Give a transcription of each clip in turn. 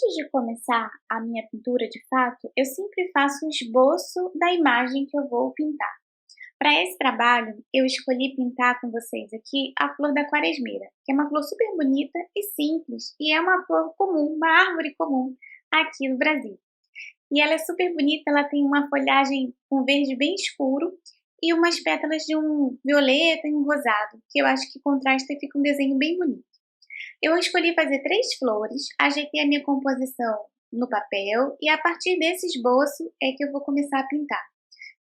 Antes de começar a minha pintura de fato, eu sempre faço um esboço da imagem que eu vou pintar. Para esse trabalho, eu escolhi pintar com vocês aqui a flor da quaresmeira, que é uma flor super bonita e simples, e é uma flor comum, uma árvore comum aqui no Brasil. E ela é super bonita, ela tem uma folhagem com verde bem escuro e umas pétalas de um violeta e um rosado, que eu acho que contrasta e fica um desenho bem bonito. Eu escolhi fazer 3 flores, ajeitei a minha composição no papel e a partir desse esboço é que eu vou começar a pintar.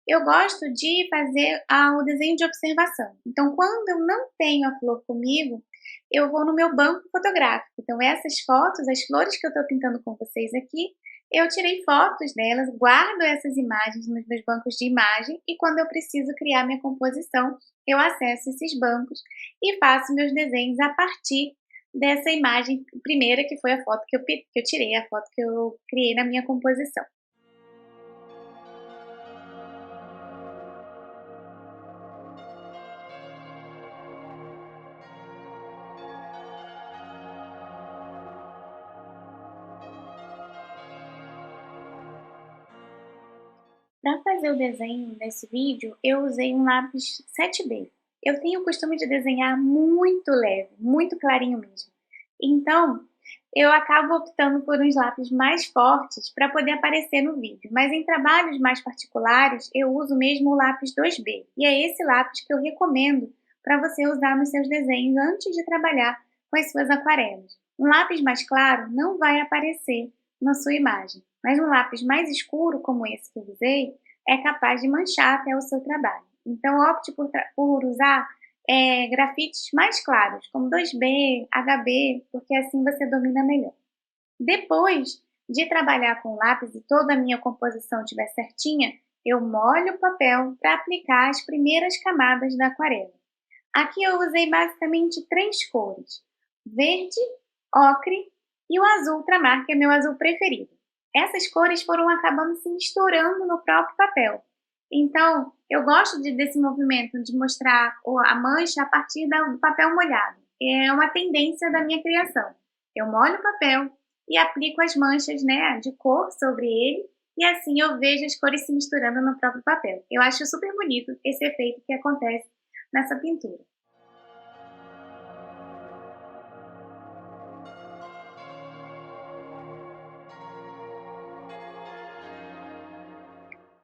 Eu gosto de fazer o desenho de observação. Então, quando eu não tenho a flor comigo, eu vou no meu banco fotográfico. Então, essas fotos, as flores que eu estou pintando com vocês aqui, eu tirei fotos delas, guardo essas imagens nos meus bancos de imagem e quando eu preciso criar minha composição, eu acesso esses bancos e faço meus desenhos a partir dessa imagem primeira, que foi a foto que eu tirei, a foto que eu criei na minha composição. Para fazer o desenho nesse vídeo, eu usei um lápis 7B. Eu tenho o costume de desenhar muito leve, muito clarinho mesmo. Então, eu acabo optando por uns lápis mais fortes para poder aparecer no vídeo. Mas em trabalhos mais particulares, eu uso mesmo o lápis 2B. E é esse lápis que eu recomendo para você usar nos seus desenhos antes de trabalhar com as suas aquarelas. Um lápis mais claro não vai aparecer na sua imagem. Mas um lápis mais escuro, como esse que eu usei, é capaz de manchar até o seu trabalho. Então, opte por usar grafites mais claros, como 2B, HB, porque assim você domina melhor. Depois de trabalhar com lápis e toda a minha composição estiver certinha, eu molho o papel para aplicar as primeiras camadas da aquarela. Aqui eu usei basicamente 3 cores: verde, ocre e o azul ultramar, que é meu azul preferido. Essas cores foram acabando se misturando no próprio papel. Então, eu gosto desse movimento de mostrar a mancha a partir do papel molhado. É uma tendência da minha criação. Eu molho o papel e aplico as manchas, né, de cor sobre ele, e assim eu vejo as cores se misturando no próprio papel. Eu acho super bonito esse efeito que acontece nessa pintura.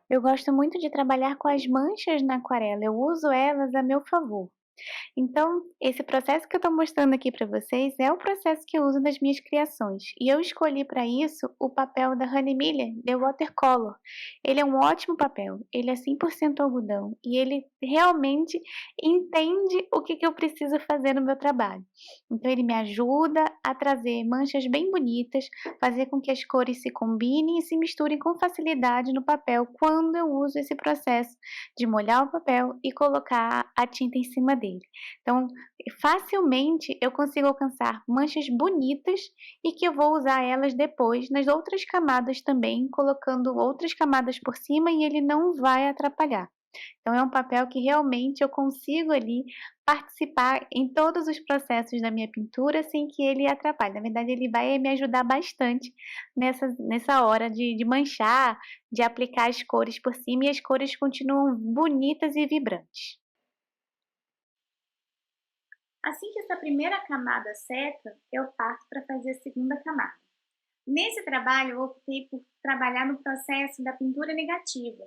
Eu gosto muito de trabalhar com as manchas na aquarela, eu uso elas a meu favor. Então, esse processo que eu estou mostrando aqui para vocês é o processo que eu uso nas minhas criações. E eu escolhi para isso o papel da Honey Miller The Watercolor. Ele é um ótimo papel, ele é 100% algodão e ele realmente entende o que eu preciso fazer no meu trabalho. Então, ele me ajuda a trazer manchas bem bonitas, fazer com que as cores se combinem e se misturem com facilidade no papel quando eu uso esse processo de molhar o papel e colocar a tinta em cima dele. Então, facilmente eu consigo alcançar manchas bonitas e que eu vou usar elas depois nas outras camadas também, colocando outras camadas por cima e ele não vai atrapalhar. Então é um papel que realmente eu consigo ali participar em todos os processos da minha pintura sem que ele atrapalhe. Na verdade, ele vai me ajudar bastante nessa hora de manchar, de aplicar as cores por cima e as cores continuam bonitas e vibrantes. Assim que essa primeira camada seca, eu parto para fazer a segunda camada. Nesse trabalho, eu optei por trabalhar no processo da pintura negativa.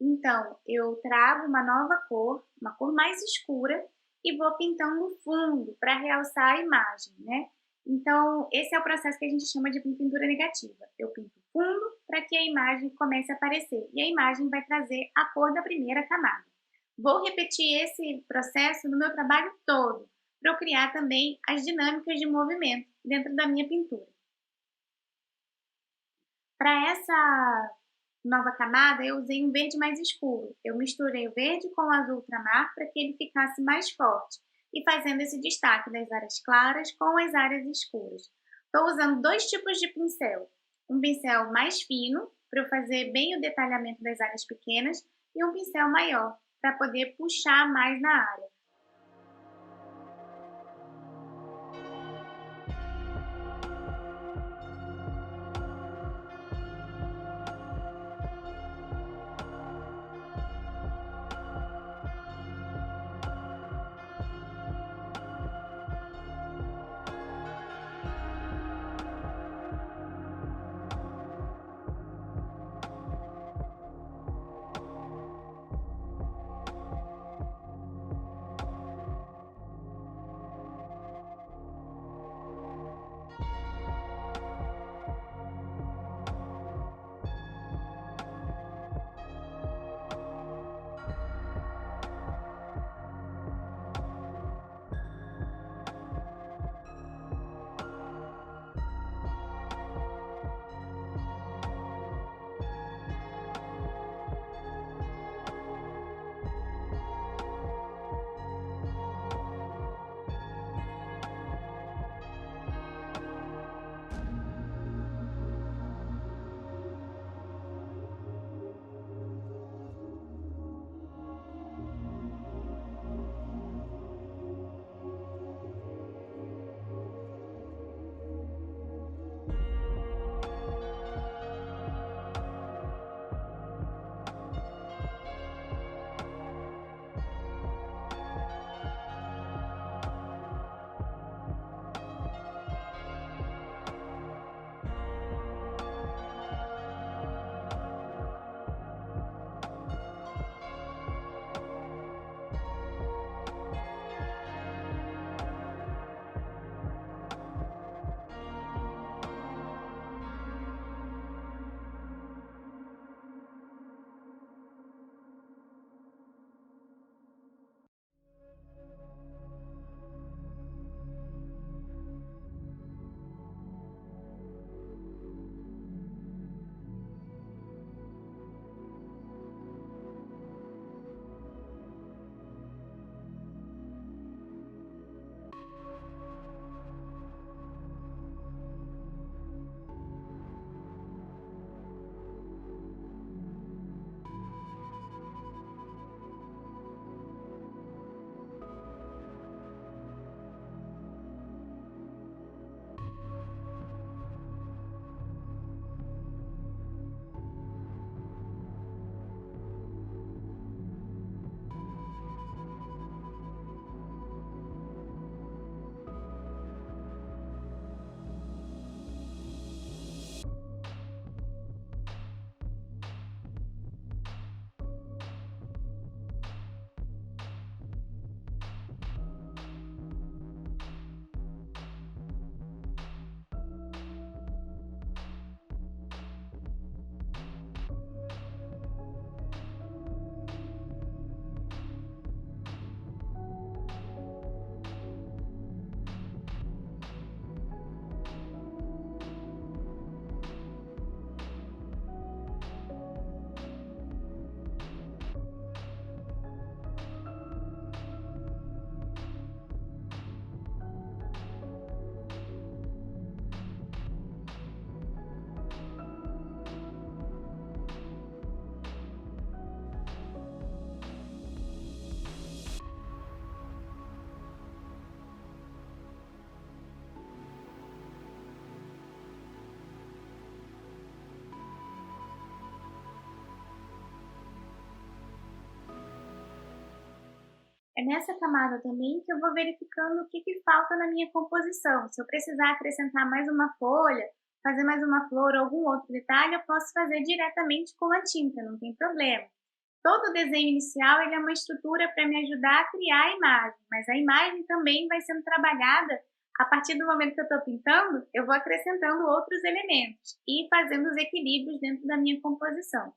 Então, eu trago uma nova cor, uma cor mais escura, e vou pintando o fundo para realçar a imagem, né? Então, esse é o processo que a gente chama de pintura negativa. Eu pinto o fundo para que a imagem comece a aparecer, e a imagem vai trazer a cor da primeira camada. Vou repetir esse processo no meu trabalho todo, para eu criar também as dinâmicas de movimento dentro da minha pintura. Para essa nova camada, eu usei um verde mais escuro. Eu misturei o verde com o azul ultramar para que ele ficasse mais forte e fazendo esse destaque das áreas claras com as áreas escuras. Estou usando 2 tipos de pincel. Um pincel mais fino, para eu fazer bem o detalhamento das áreas pequenas, e um pincel maior, para poder puxar mais na área. É nessa camada também que eu vou verificando o que que falta na minha composição. Se eu precisar acrescentar mais uma folha, fazer mais uma flor ou algum outro detalhe, eu posso fazer diretamente com a tinta, não tem problema. Todo o desenho inicial ele é uma estrutura para me ajudar a criar a imagem, mas a imagem também vai sendo trabalhada a partir do momento que eu estou pintando, eu vou acrescentando outros elementos e fazendo os equilíbrios dentro da minha composição.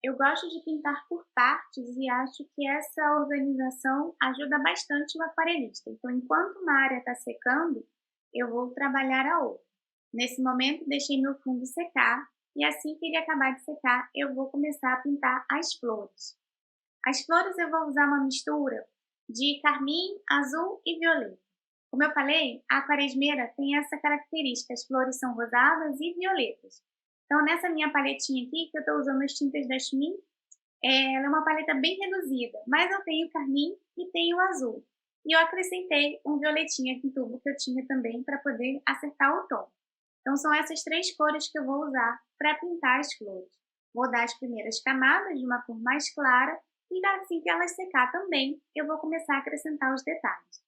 Eu gosto de pintar por partes e acho que essa organização ajuda bastante o aquarelista. Então, enquanto uma área está secando, eu vou trabalhar a outra. Nesse momento, deixei meu fundo secar e assim que ele acabar de secar, eu vou começar a pintar as flores. As flores eu vou usar uma mistura de carmim, azul e violeta. Como eu falei, a quaresmeira tem essa característica, as flores são rosadas e violetas. Então, nessa minha paletinha aqui, que eu estou usando as tintas da Schmin, ela é uma paleta bem reduzida, mas eu tenho carmim e tenho azul. E eu acrescentei um violetinha aqui em tubo que eu tinha também para poder acertar o tom. Então, são essas três cores que eu vou usar para pintar as flores. Vou dar as primeiras camadas de uma cor mais clara e assim que elas secar também, eu vou começar a acrescentar os detalhes.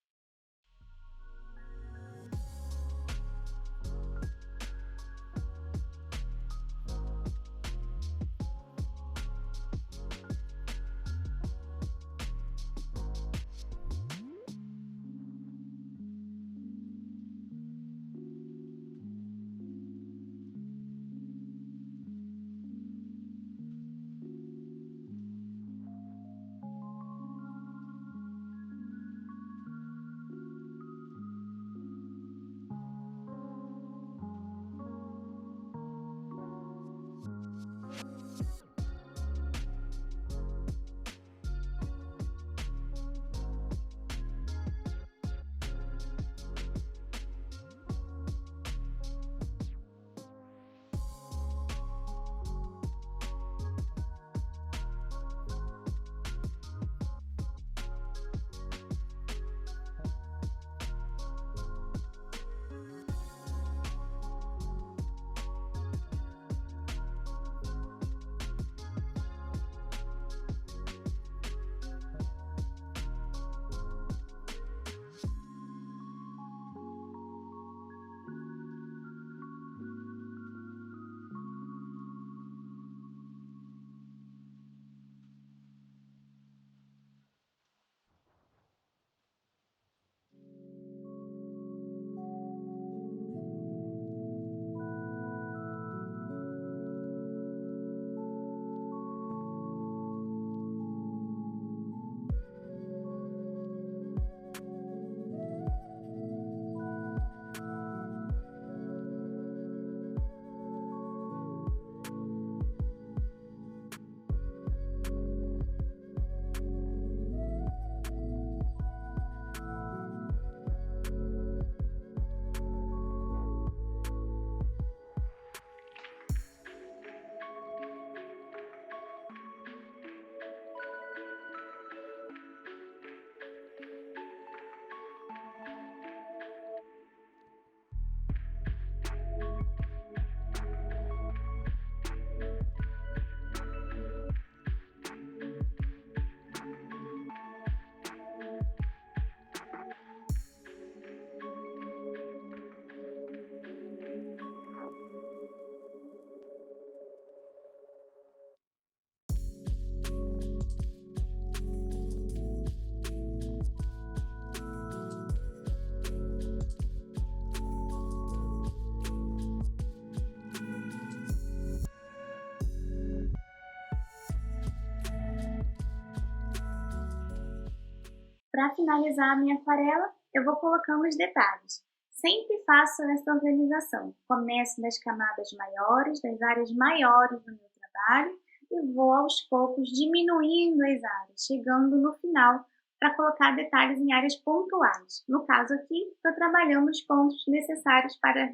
Para finalizar a minha aquarela, eu vou colocando os detalhes. Sempre faço essa organização. Começo das camadas maiores, das áreas maiores do meu trabalho e vou aos poucos diminuindo as áreas, chegando no final para colocar detalhes em áreas pontuais. No caso aqui, estou trabalhando os pontos necessários para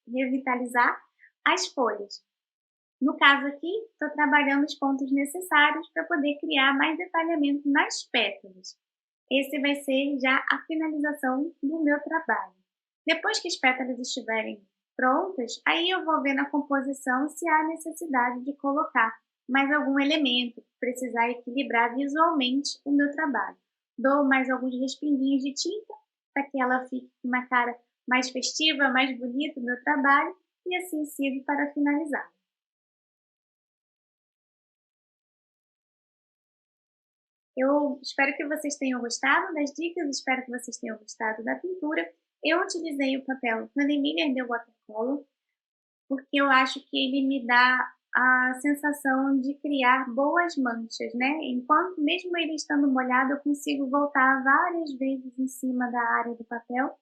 revitalizar as folhas. No caso aqui, estou trabalhando os pontos necessários para poder criar mais detalhamento nas pétalas. Esse vai ser já a finalização do meu trabalho. Depois que as pétalas estiverem prontas, aí eu vou ver na composição se há necessidade de colocar mais algum elemento, precisar equilibrar visualmente o meu trabalho. Dou mais alguns respinguinhos de tinta para que ela fique com uma cara mais festiva, mais bonita o meu trabalho e assim sigo para finalizar. Eu espero que vocês tenham gostado das dicas, espero que vocês tenham gostado da pintura. Eu utilizei o papel Honey Miller de Watercolor, porque eu acho que ele me dá a sensação de criar boas manchas, né? Enquanto, mesmo ele estando molhado, eu consigo voltar várias vezes em cima da área do papel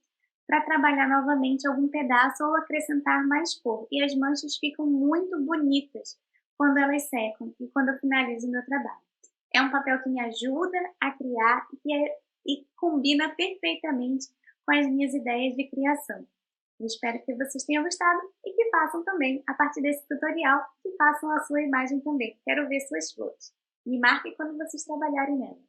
para trabalhar novamente algum pedaço ou acrescentar mais cor. E as manchas ficam muito bonitas quando elas secam e quando eu finalizo o meu trabalho. É um papel que me ajuda a criar e combina perfeitamente com as minhas ideias de criação. Eu espero que vocês tenham gostado e que façam também, a partir desse tutorial, que façam a sua imagem também. Quero ver suas flores. Me marquem quando vocês trabalharem nela.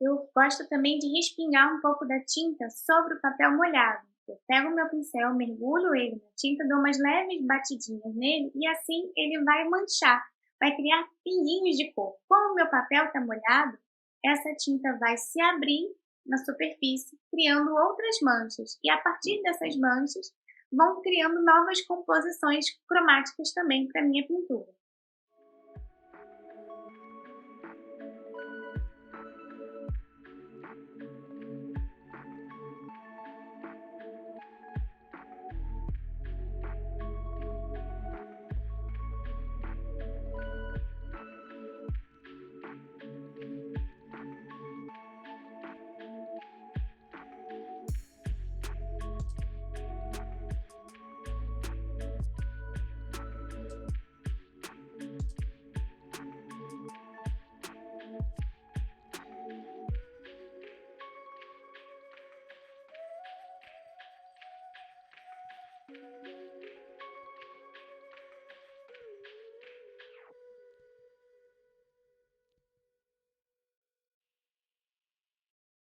Eu gosto também de respingar um pouco da tinta sobre o papel molhado. Eu pego o meu pincel, mergulho ele na tinta, dou umas leves batidinhas nele e assim ele vai manchar, vai criar pinguinhos de cor. Como o meu papel está molhado, essa tinta vai se abrir na superfície, criando outras manchas. E a partir dessas manchas, vão criando novas composições cromáticas também para a minha pintura.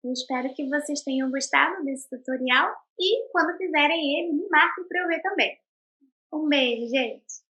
Eu espero que vocês tenham gostado desse tutorial e quando fizerem ele, me marquem para eu ver também. Um beijo, gente!